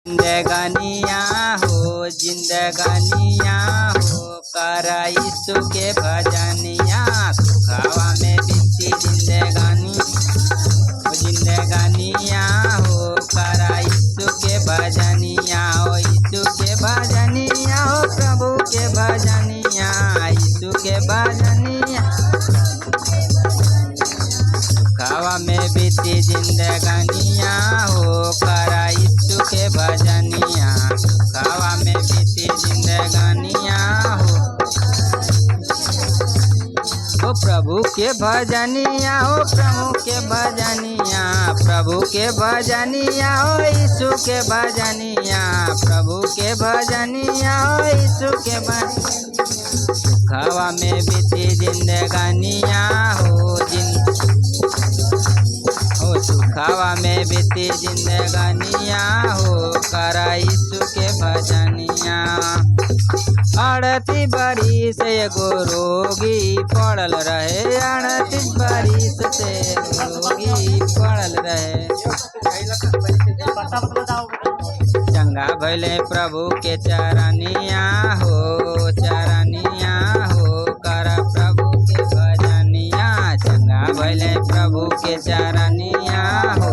जिंदगानिया हो करा यीशु के भजनिया। सुखावा में बीती जिंदगानिया हो करा यीशु के भजनिया। हो यीशु के भजनिया हो प्रभु के भजनिया। यीशु के भजनिया सुखावा में बीती जिंदगानिया हो करा यीशु के भजनिया। सुखावा में बीती जिंदगानिया हो प्रभु के भजनिया। हो प्रभु के भजनिया। प्रभु के भजनिया हो यीशु के भजनिया। प्रभु के भजनिया हो यीशु के भजनिया। सुखावा में बीती जिंदगानिया हो सुखावा में बीती जिंदगानिया हो करा यीशु के भजनिया। 38 बरिस एगो रोगी पड़ल रहे। 38 बरिस से रोगी पड़ल रहे। चंगा भइले प्रभु के चरनिया हो करा प्रभु के भजनिया। चंगा भइले प्रभु के चरनिया हो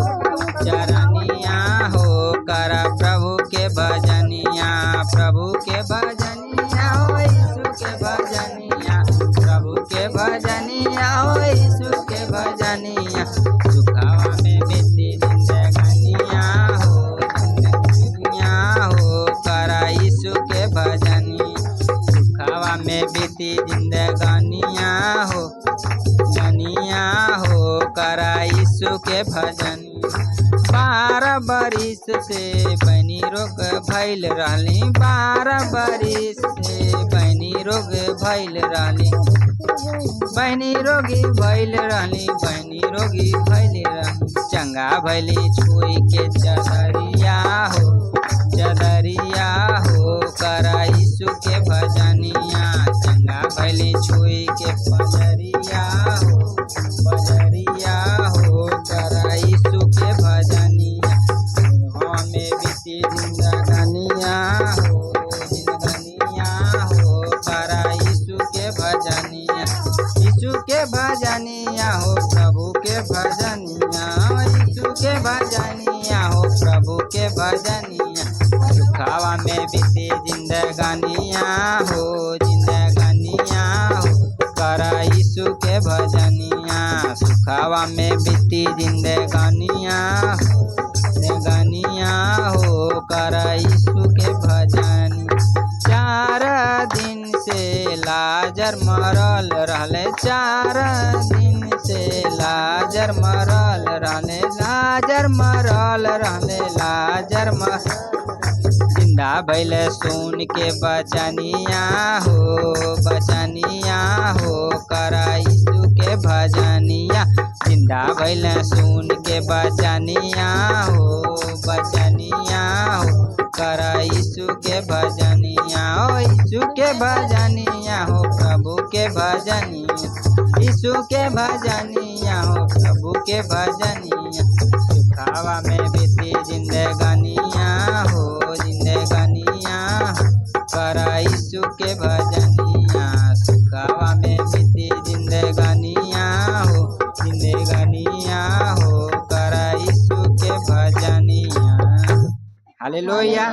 करा प्रभु के भजनिया। प्रभु के भजनिया हो यीशु के भजनिया। प्रभु के भजनिया हो यीशु के भजनिया। सुखावा में बीती जिंदगानिया हो करा यीशु के भजनिया। सुखावा में बीती जिंदगानिया हो करा यीशु के भजनिया। 12 बरिस से बनी रोग भइल रहली। 12 बरिस से बनी रोग भइल रहली। बहनी रोगी भइल रहली। चंगा भइली छुई के चदरिया हो करा यीशु के भजनिया। चंगा भइली छुई के पजरिया हो करा यीशु के भजनिया। हमें बीती जिंदगानिया हो करा यीशु के भजनिया। यीशु के भजनिया हो प्रभु के भजनिया। यीशु के भजनिया हो प्रभु के भजनिया। सुखावा में बीती जिंदगानिया हो करा यीशु के भजनिया। सुखावा में बीती जिंदगानिया हो करा यीशु के भजनिया। 4 दिन से लाजर मरल रहले। 4 दिन से लाजर मरल रहले। जिंदा भइले सुन के बचनिया हो करा यीशु के भजनिया। जिंदा भइले सुन के बचनिया हो करा यीशु के भजनिया। हो यीशु के भजनिया हो प्रभु के भजनिया। यीशु के भजनिया हो प्रभु के भजनिया। सुखावा में बीती जिंदगानिया हो करा यीशु के भजनिया। सुखावा में बीती जिंदगानिया हो करा यीशु के भजनिया। हालेलुया।